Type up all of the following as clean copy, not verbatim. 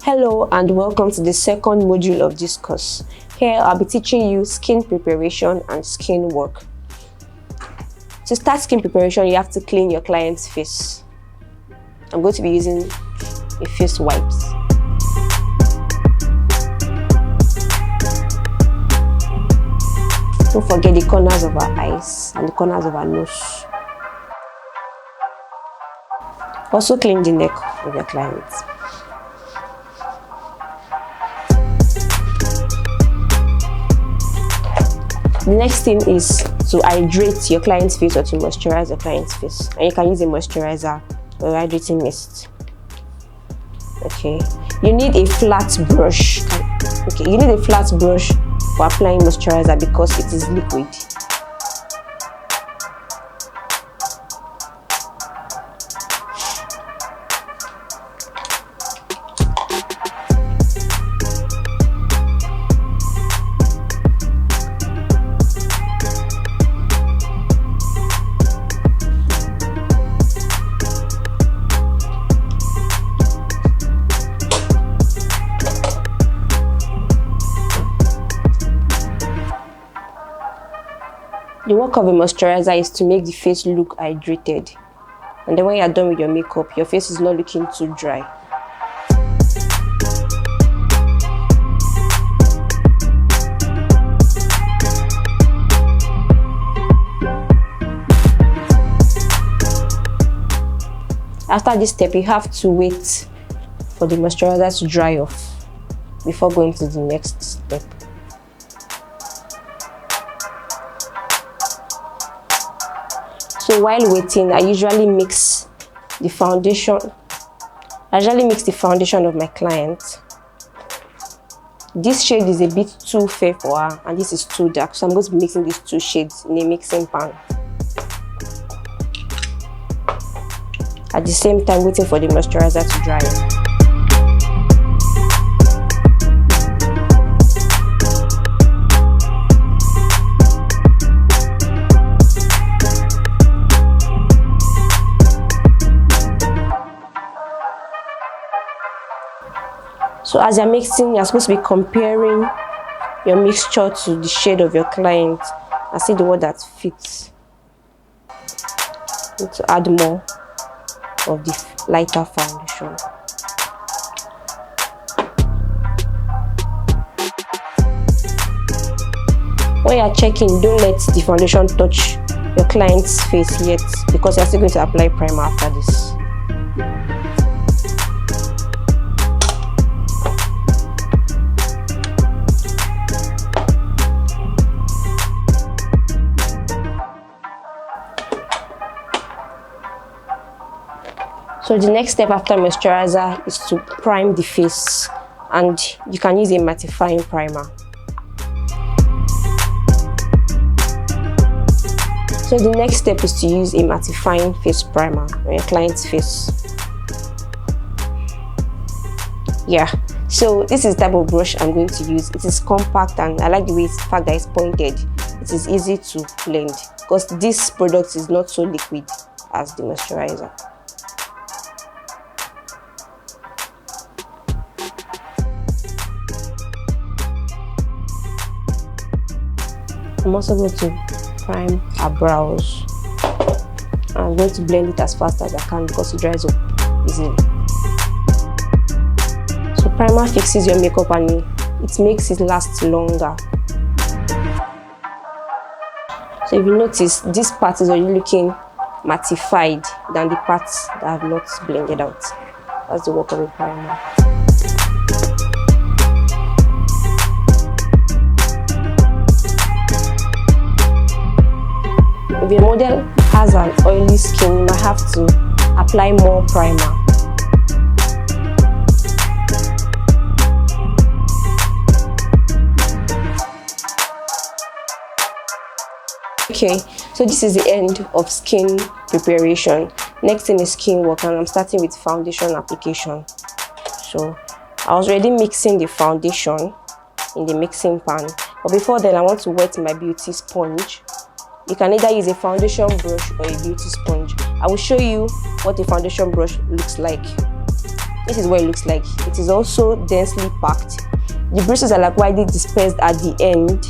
Hello and welcome to the second module of this course. Here I'll be teaching you skin preparation and skin work. To start skin preparation, you have to clean your client's face. I'm going to be using a face wipes. Don't forget the corners of our eyes and the corners of our nose. Also clean the neck of your client. The next thing is to hydrate your client's face or to moisturize your client's face. And you can use a moisturizer or hydrating mist. Okay. You need a flat brush. Okay, you need a flat brush for applying moisturizer because it is liquid. The work of a moisturizer is to make the face look hydrated. And then when you're done with your makeup, your face is not looking too dry. After this step, you have to wait for the moisturizer to dry off before going to the next step. So while waiting, I usually mix the foundation. Of my client. This shade is a bit too fair for her and this is too dark. So I'm going to be mixing these two shades in a mixing pan. At the same time, waiting for the moisturizer to dry. So as you're mixing, you're supposed to be comparing your mixture to the shade of your client and see the one that fits. You need to add more of the lighter foundation. When you're checking, don't let the foundation touch your client's face yet because you're still going to apply primer after this. So the next step after moisturizer is to prime the face, and you can use a mattifying primer. So the next step is to use a mattifying face primer on your client's face. Yeah, so this is the type of brush I'm going to use. It is compact and I like the fact that it's pointed. It is easy to blend because this product is not so liquid as the moisturizer. I'm also going to prime her brows. I'm going to blend it as fast as I can because it dries up easily. So primer fixes your makeup and it makes it last longer. So if you notice, this part is already looking mattified than the parts that have not blended out. That's the work of a primer. If your model has an oily skin, you might have to apply more primer. Okay, so this is the end of skin preparation. Next thing is skin work, and I'm starting with foundation application. So I was already mixing the foundation in the mixing pan, but before then I want to wet my beauty sponge you can either use a foundation brush or a beauty sponge. I will show you what a foundation brush looks like. This is what it looks like. It is also densely packed. The bristles are like widely dispersed at the end,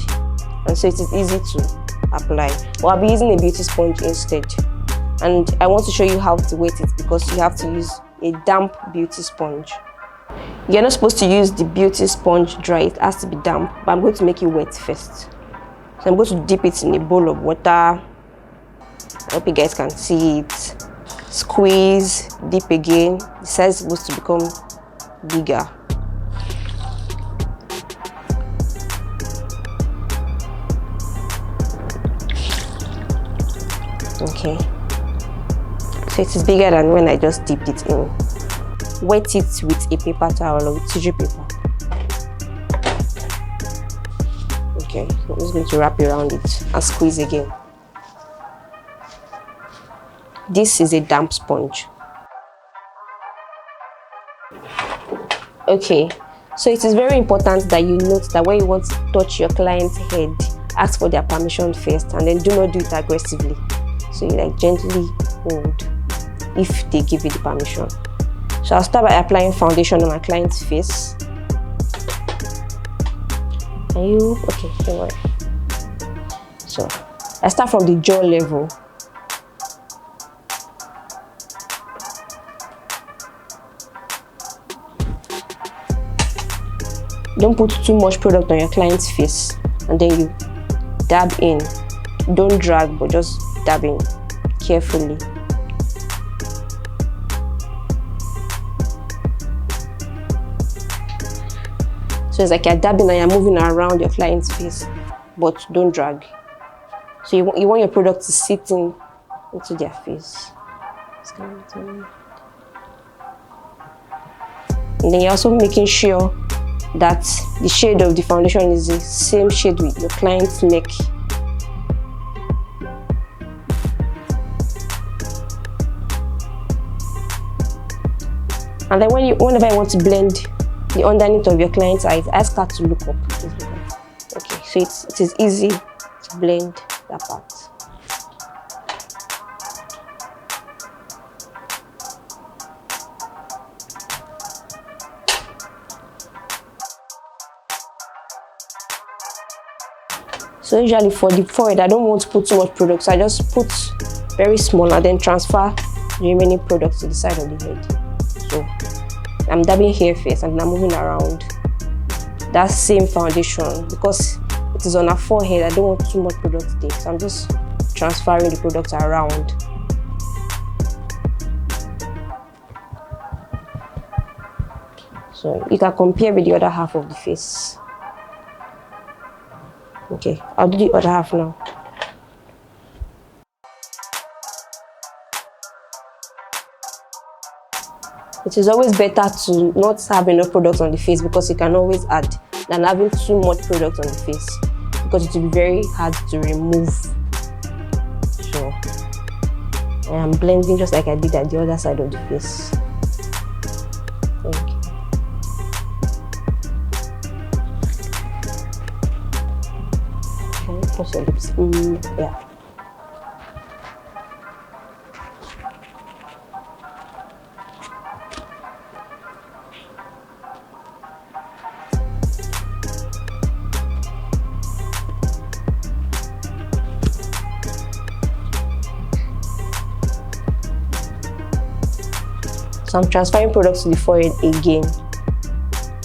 and so it is easy to apply. But I'll be using a beauty sponge instead. And I want to show you how to wet it because you have to use a damp beauty sponge. You're not supposed to use the beauty sponge dry, it has to be damp, but I'm going to make it wet first. So I'm going to dip it in a bowl of water. I hope you guys can see it. Squeeze, dip again. The size is supposed to become bigger. Okay. So it is bigger than when I just dipped it in. Wet it with a paper towel or with tissue paper. Okay, so I'm just going to wrap around it and squeeze again. This is a damp sponge. Okay, so it is very important that you note that when you want to touch your client's head, ask for their permission first and then do not do it aggressively. So you like gently hold if they give you the permission. So I'll start by applying foundation on my client's face. Are you okay? Don't worry. So I start from the jaw level. Don't put too much product on your client's face, and then you dab in. Don't drag, but just dab in carefully. So it's like you're dabbing and you're moving around your client's face, but don't drag. So you want your product to sit into their face. And then you're also making sure that the shade of the foundation is the same shade with your client's neck. And then whenever you want to blend the underneath of your client's eyes, ask her to look up. Okay, so it is easy to blend that part. So usually for the forehead, I don't want to put too much product, so I just put very small and then transfer the remaining products to the side of the head. So I'm dabbing here first and I'm moving around that same foundation because it is on her forehead. I don't want too much product there, so I'm just transferring the product around. So you can compare with the other half of the face. Okay, I'll do the other half now. It is always better to not have enough product on the face because you can always add than having too much product on the face because it will be very hard to remove. So I am blending just like I did at the other side of the face. Okay. Push your lips. Yeah. So I'm transferring products to the forehead again.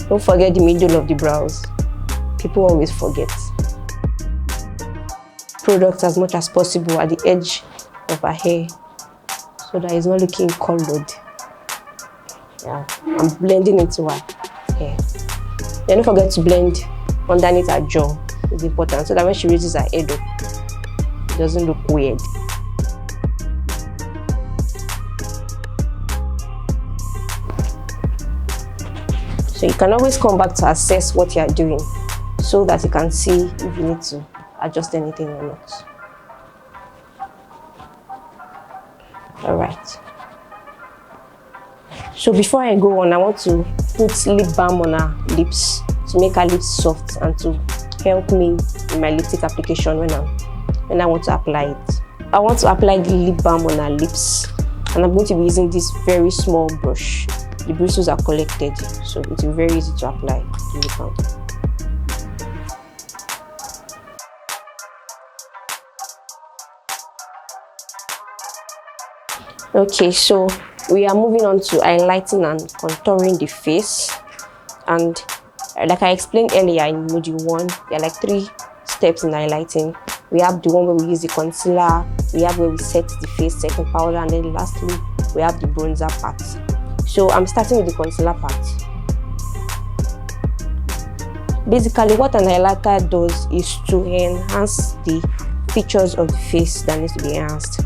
Don't forget the middle of the brows. People always forget. Products as much as possible at the edge of her hair so that it's not looking colored. Yeah, I'm blending into her hair. Then don't forget to blend underneath her jaw. It's important so that when she raises her head up, it doesn't look weird. So you can always come back to assess what you are doing so that you can see if you need to adjust anything or not. Alright. So before I go on, I want to put lip balm on her lips to make her lips soft and to help me in my lipstick application when I'm when I want to apply it. I want to apply the lip balm on her lips, and I'm going to be using this very small brush. The bristles are collected, so it will be very easy to apply the lip balm. Okay, so we are moving on to highlighting and contouring the face. And like I explained earlier in module 1, there are like 3 steps in highlighting. We have the one where we use the concealer, we have where we set the face setting powder, and then lastly we have the bronzer part. So I'm starting with the concealer part. Basically what an highlighter does is to enhance the features of the face that needs to be enhanced.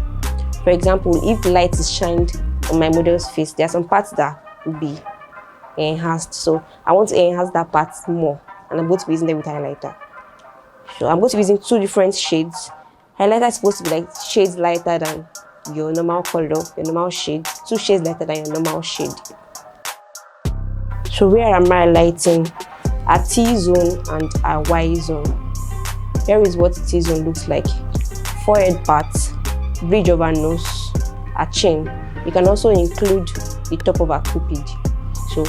For example, if the light is shined on my model's face, there are some parts that will be enhanced, so I want to enhance that part more, and I'm going to be using them with highlighter. So I'm going to be using 2 different shades. Highlighter is supposed to be like shades lighter than your normal color, your normal shade, 2 shades lighter than your normal shade. So where am I highlighting? A T-zone and a Y-zone. Here is what T-zone looks like. Forehead part, bridge of her nose, a chin. You can also include the top of her cupid. So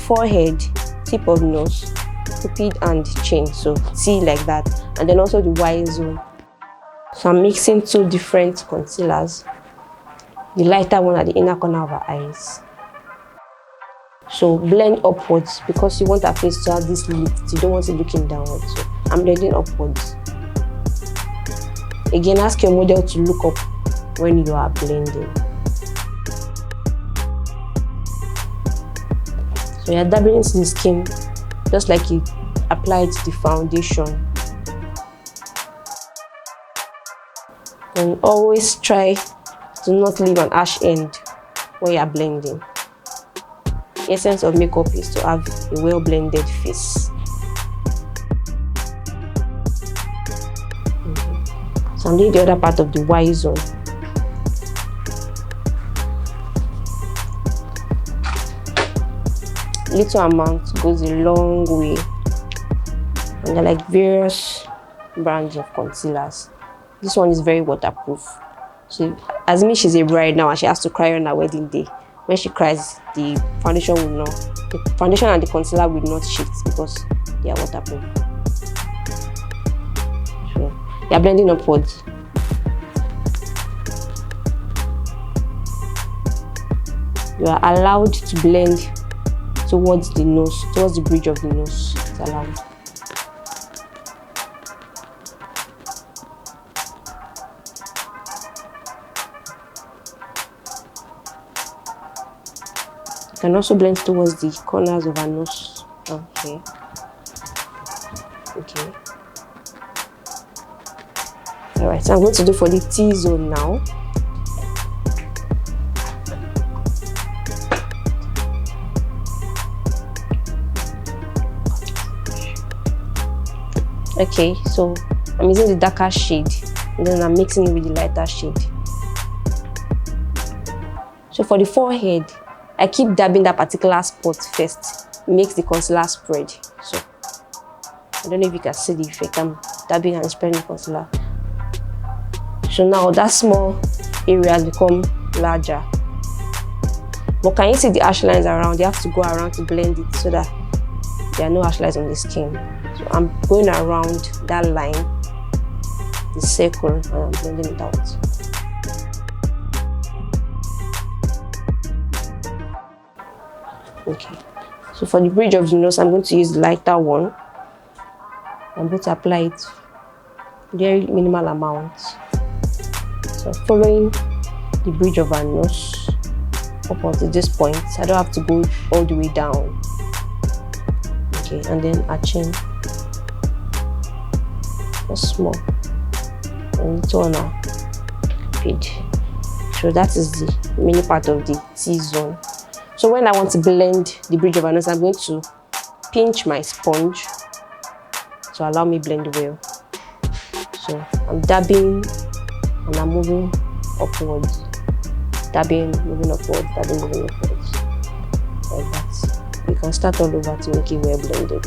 forehead, tip of nose, cupid and chin. So T like that. And then also the Y zone. So I'm mixing 2 different concealers. The lighter one at the inner corner of her eyes. So blend upwards because you want her face to have this lift. You don't want it looking downwards. So I'm blending upwards. Again, ask your model to look up when you are blending. So you're dabbing into the skin just like you applied the foundation. And always try to not leave an harsh end when you're blending. The essence of makeup is to have a well blended face. So I'm doing the other part of the Y zone. Little amount goes a long way, and there are like various brands of concealers. This one is very waterproof. So as me, she's a bride now and she has to cry on her wedding day. When she cries, the foundation and the concealer will not shift because they are waterproof. So they are blending upwards. You are allowed to blend towards the nose, towards the bridge of the nose. It's allowed. You can also blend towards the corners of our nose. Okay. Okay. Alright, so I'm going to do for the T-zone now. Okay, so I'm using the darker shade and then I'm mixing it with the lighter shade. So for the forehead, I keep dabbing that particular spot first. It makes the concealer spread. So I don't know if you can see the effect. I'm dabbing and spreading the concealer. So now that small area has become larger. But can you see the harsh lines around? You have to go around to blend it so that there are no harsh lines on the skin. So I'm going around that line, the circle, and I'm blending it out. Okay, so for the bridge of the nose, I'm going to use the lighter one. I'm going to apply it very minimal amount. So following the bridge of our nose up until this point, I don't have to go all the way down. Okay, and then a chin. Just small. And little on our cupid. So that is the mini part of the T-zone. So when I want to blend the bridge of our nose, I'm going to pinch my sponge to allow me blend well. So I'm dabbing and I'm moving upwards. Dabbing, moving upwards, dabbing, moving upwards. Like that. You can start all over to make it well blended.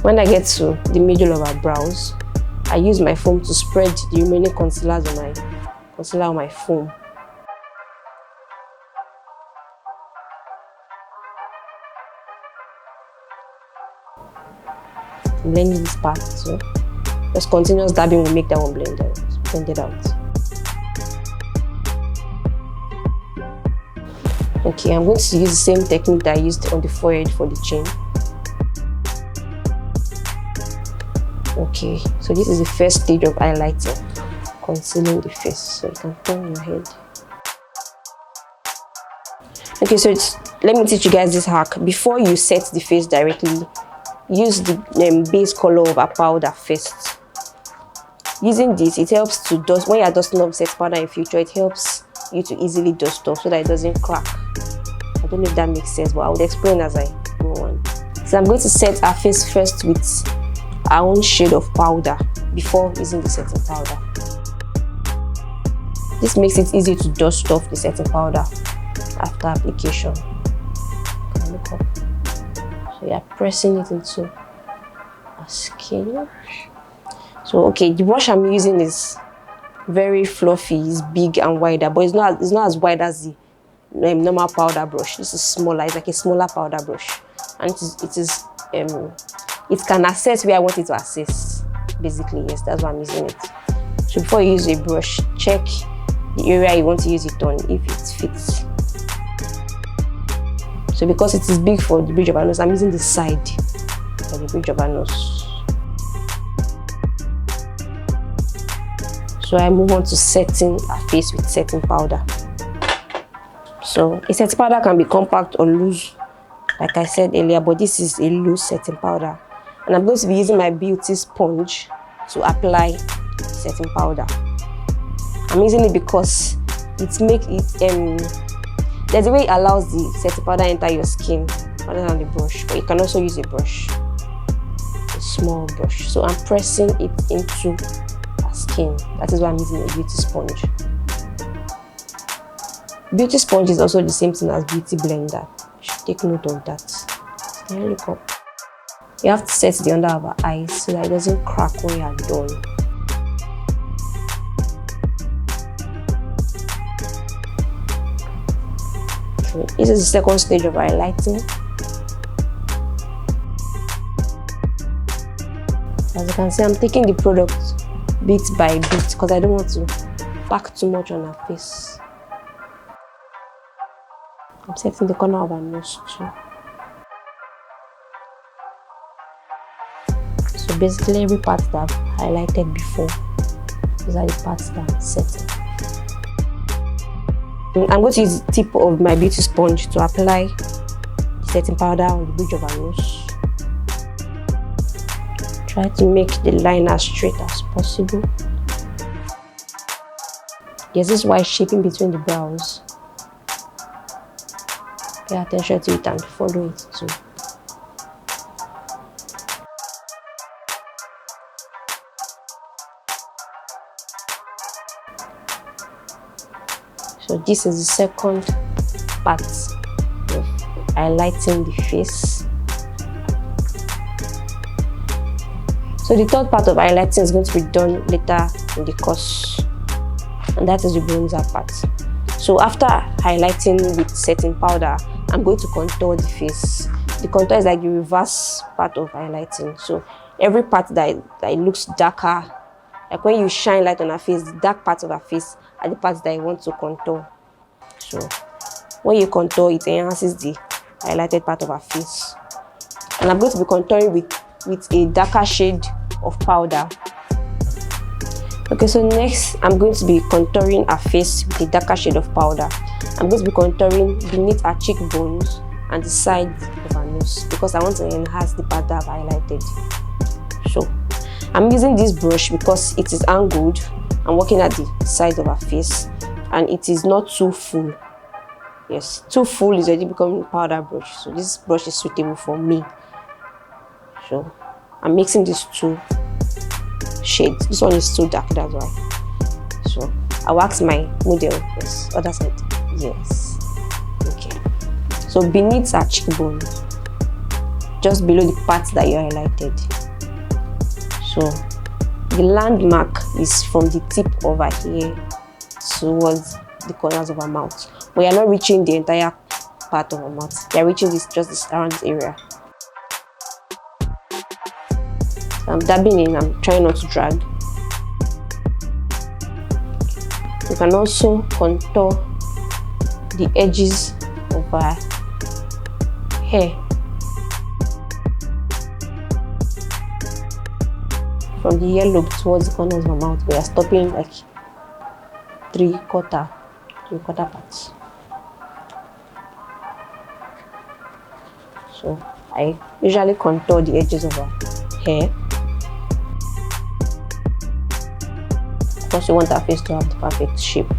When I get to the middle of our brows, I use my foam to spread the remaining concealer on my foam. Blending this part too. Just continuous dabbing will make that one blended out. Okay, I'm going to use the same technique that I used on the forehead for the chin. Okay, so this is the first stage of highlighting, concealing the face. So you can turn your head. Okay, so let me teach you guys this hack. Before you set the face directly, use the base color of a powder first. Using this, it helps to dust. When you are dusting off set powder in future, it helps you to easily dust off so that it doesn't crack. I don't know if that makes sense, but I would explain as I go on. So I'm going to set our face first with our own shade of powder before using the setting powder. This makes it easy to dust off the setting powder after application. Look up. So you are pressing it into our skin. So okay, the brush I'm using is very fluffy, it's big and wider, but it's not as wide as the normal powder brush. This is smaller, it's like a smaller powder brush, and it can access where I want it to access. Basically, yes, that's why I'm using it. So before you use a brush, check the area you want to use it on if it fits. So because it is big for the bridge of our nose, I'm using the side for the bridge of our nose. So I move on to setting our face with setting powder. So a setting powder can be compact or loose, like I said earlier, but this is a loose setting powder. And I'm going to be using my beauty sponge to apply setting powder. I'm using it because there's a way it allows the setting powder enter your skin other than the brush, but you can also use a brush, a small brush. So I'm pressing it into our skin. That is why I'm using a beauty sponge. Beauty sponge is also the same thing as beauty blender. You should take note of that. Can you look up? You have to set the under of our eyes so that it doesn't crack when you are done. So this is the second stage of highlighting. As you can see, I'm taking the product bit by bit because I don't want to pack too much on her face. I'm setting the corner of her nose too. So basically every part that I've highlighted before, these are the parts that I'm setting. I'm going to use the tip of my beauty sponge to apply setting powder on the bridge of her nose. Try to make the line as straight as possible. There's this white shaping between the brows. Pay attention to it and follow it too. So this is the second part of highlighting the face. So the third part of highlighting is going to be done later in the course, and that is the bronzer part. So after highlighting with setting powder, I'm going to contour the face. The contour is like the reverse part of highlighting. So every part that looks darker, like when you shine light on her face, the dark parts of her face are the parts that you want to contour. So when you contour, it enhances the highlighted part of her face. And I'm going to be contouring with a darker shade of powder. Okay, so next I'm going to be contouring her face with a darker shade of powder. I'm going to be contouring beneath her cheekbones and the side of her nose because I want to enhance the part that I've highlighted. So I'm using this brush because it is angled. I'm working at the side of her face and it is not too full. Yes, too full is already becoming powder brush. So this brush is suitable for me. So I'm mixing these two shades. This one is too dark, that's why. So I wax my model. Yes, other side. Yes. Okay. So beneath her cheekbone, just below the parts that you highlighted. So The landmark is from the tip of her hair towards the corners of her mouth. But you're not reaching the entire part of her mouth. You're reaching just around this area. So I'm dabbing in. I'm trying not to drag. You can also contour the edges of her hair from the earlobe towards the corners of her mouth. We are stopping like three quarter parts. So I usually contour the edges of her hair because you want her face to have the perfect shape.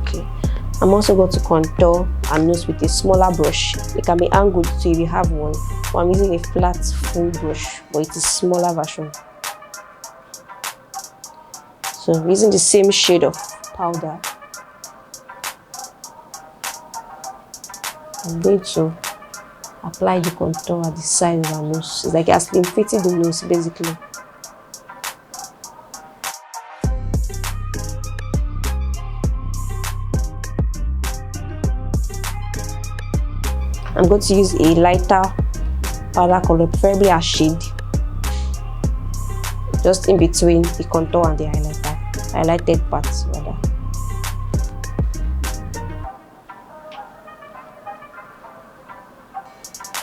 Okay, I'm also going to contour her nose with a smaller brush. It can be angled so if you have one. But I'm using a flat full brush, but it is a smaller version. So I'm using the same shade of powder. I'm going to apply the contour at the side of her nose. It's like you're inflating the nose basically. I'm going to use a lighter powder color, preferably a shade, just in between the contour and the highlighted parts rather.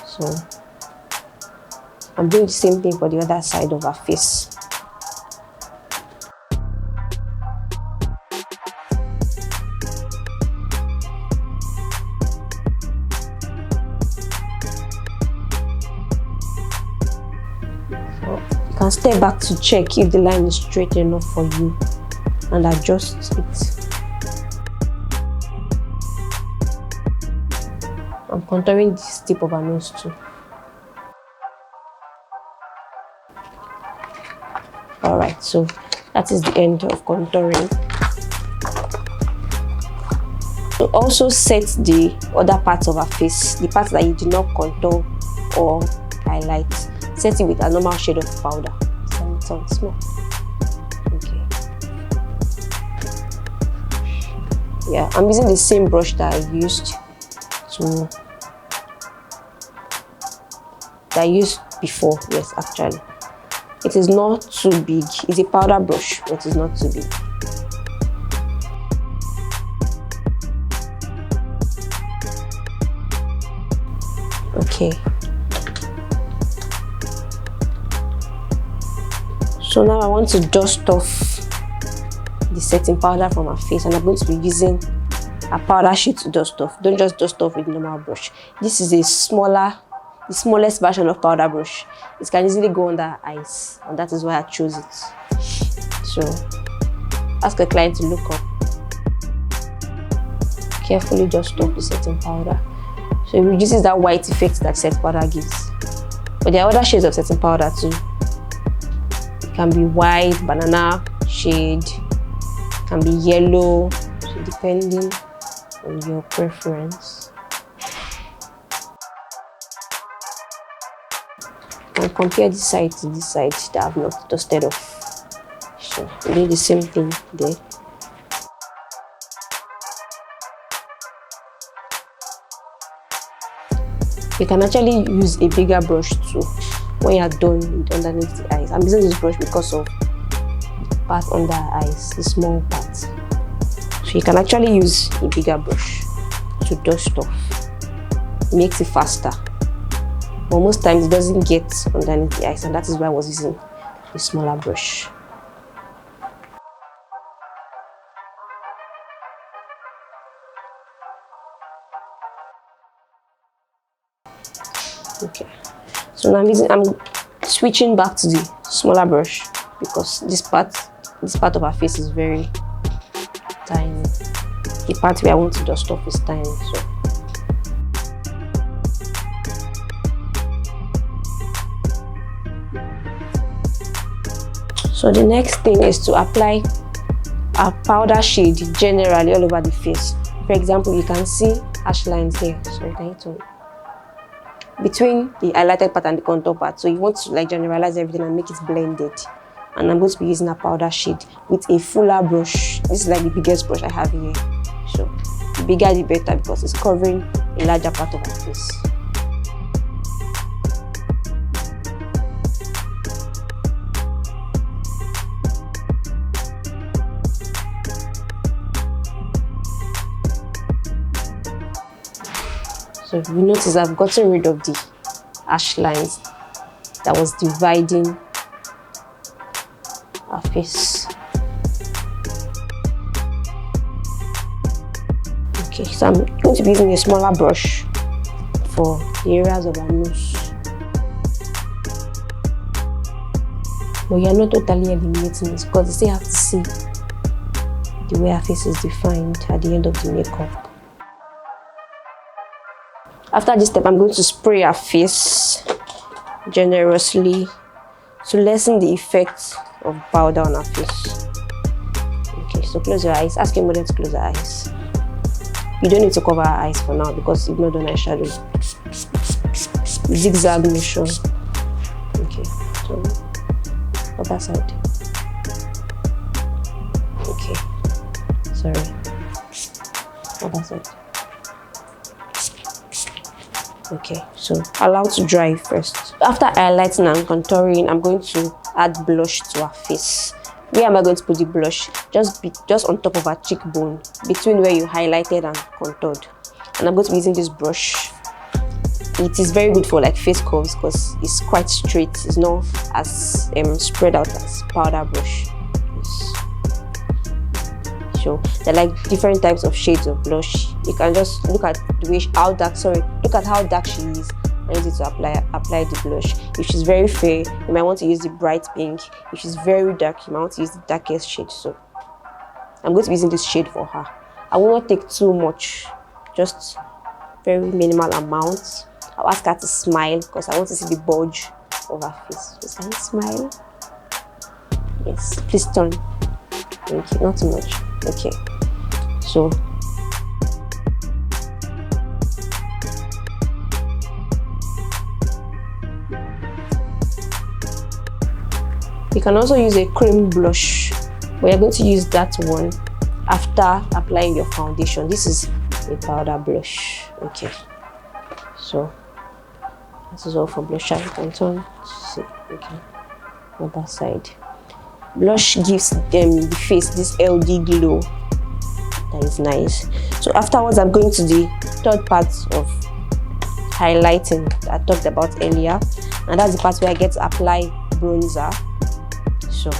So I'm doing the same thing for the other side of her face. You can step back to check if the line is straight enough for you and adjust it. I'm contouring this tip of her nose too. Alright, so that is the end of contouring. To also set the other parts of her face, the parts that you did not contour or highlight, set it with a normal shade of powder. Sound small. Okay. Yeah, I'm using the same brush that I used before. Yes, actually. It is not too big. It's a powder brush, but it's not too big. Okay. So now I want to dust off the setting powder from her face, and I'm going to be using a powder sheet to dust off. Don't just dust off with a normal brush. This is the smallest version of powder brush. It can easily go under her eyes, and that is why I chose it. So ask a client to look up. Carefully dust off the setting powder, so it reduces that white effect that set powder gives. But there are other shades of setting powder too. It can be white, banana shade, it can be yellow, so depending on your preference. And compare this side to this side that I have not dusted off. So we do the same thing there. You can actually use a bigger brush too when you are done with underneath the eyes. I'm using this brush because of the part under her eyes, the small part. So you can actually use a bigger brush to dust off. It makes it faster. But most times it doesn't get underneath the eyes, and that is why I was using a smaller brush. Okay, so now I'm switching back to the smaller brush because this part of her face is very tiny. The part where I want to dust off is tiny. So the next thing is to apply a powder shade generally all over the face. For example, you can see harsh lines here. Sorry, can you turn? between the highlighted part and the contour part. So you want to like generalize everything and make it blended. And I'm going to be using a powder shade with a fuller brush. This is like the biggest brush I have here. So the bigger the better because it's covering a larger part of our face. So if you notice, I've gotten rid of the harsh lines that was dividing our face. Okay, so I'm going to be using a smaller brush for the areas of our nose. But you're not totally eliminating this because you still have to see the way our face is defined at the end of the makeup. After this step, I'm going to spray our face generously to lessen the effect of powder on our face. Okay, so close your eyes. Ask your model to close her eyes. You don't need to cover our eyes for now because you've not done eyeshadow. Zigzag motion. Okay, so other side. Okay, sorry. Other side. Okay, so allow to dry first. After highlighting and contouring, I'm going to add blush to our face. Where am I going to put the blush? Just on top of our cheekbone, between where you highlighted and contoured. And I'm going to be using this brush. It is very good for like face curves because it's quite straight. It's not as spread out as powder brush. So there are like different types of shades of blush. You can just look at the way look at how dark she is and use it to apply the blush. If she's very fair, you might want to use the bright pink. If she's very dark, you might want to use the darkest shade. So I'm going to be using this shade for her. I will not take too much, just very minimal amounts. I'll ask her to smile because I want to see the bulge of her face. Just can you smile? Yes, please turn. Thank you, not too much. Okay, so you can also use a cream blush, but you're going to use that one after applying your foundation. This is a powder blush. Okay, so this is all for blush. You can turn to see. Okay, other side. Blush gives the face this healthy glow that is nice. So afterwards, I'm going to the third part of highlighting that I talked about earlier, and that's the part where I get to apply bronzer. So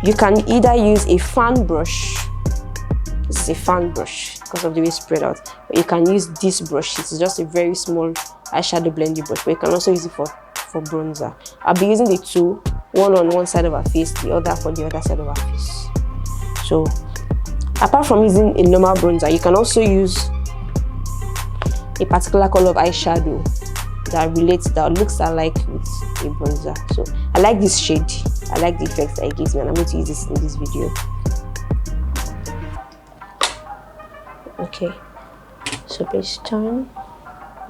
you can either use a fan brush. This is a fan brush because of the way it's spread out, but you can use this brush. It's just a very small eyeshadow blending brush, but you can also use it for bronzer. I'll be using the two, one on one side of our face, the other for the other side of our face. So apart from using a normal bronzer, you can also use a particular color of eyeshadow that looks alike with a bronzer. So I like this shade. I like the effects that it gives me, and I'm going to use this in this video. Okay, so please turn.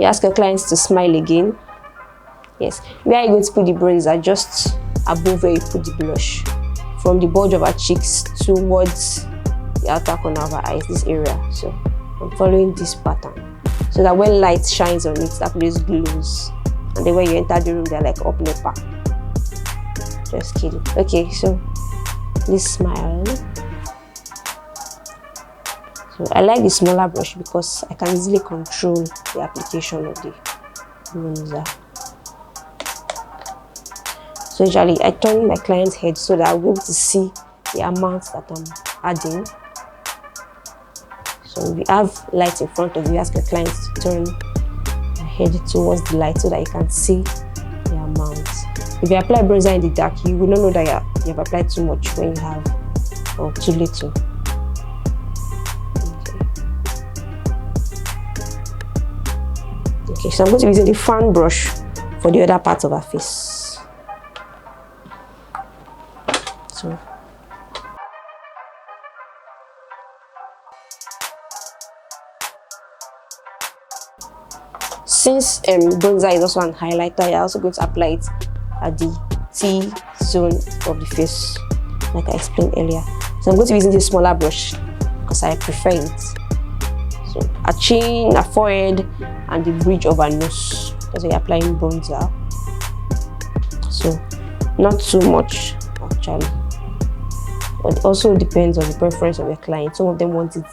You ask your clients to smile again. Yes, where are you going to put the bronzer? Just above where you put the blush, from the bulge of our cheeks towards the outer corner of our eyes, this area. So I'm following this pattern so that when light shines on it, that place glows, and then when you enter the room, they're like up nepa. Just kidding. Okay, so please smile. So I like the smaller brush because I can easily control the application of the bronzer. So usually I turn my client's head so that I'll be able to see the amount that I'm adding. So if you have light in front of you, ask your clients to turn your head towards the light so that you can see the amount. If you apply bronzer in the dark, you will not know that you have applied too much when you have, or too little. Okay, so I'm going to be using the fan brush for the other part of our face. So since bronzer is also an highlighter, you're also going to apply it at the T-zone of the face, like I explained earlier. So I'm going to be using this smaller brush because I prefer it. So a chin, a forehead, and the bridge of a nose. That's why you're applying bronzer. So not too much actually, but it also depends on the preference of your client. Some of them want it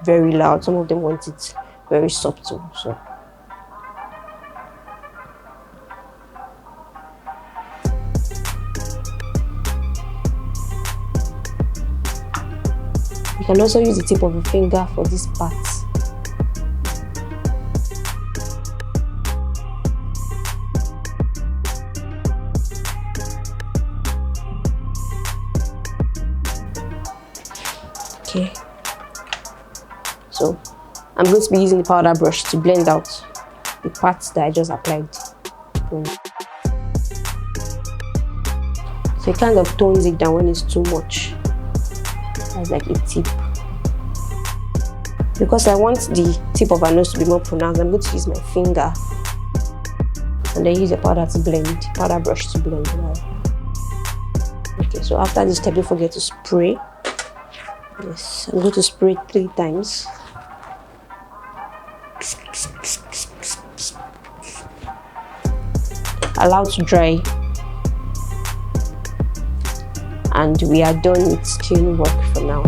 very loud, some of them want it very subtle. So you can also use the tip of your finger for this part. Okay, so I'm going to be using the powder brush to blend out the parts that I just applied. So it kind of tones it down when it's too much. That's like a tip. Because I want the tip of her nose to be more pronounced, I'm going to use my finger and then use the powder to blend, powder brush to blend. Okay, so after this step, don't forget to spray. Yes, I'm going to spray 3 times. Allow to dry. And we are done with skin work for now.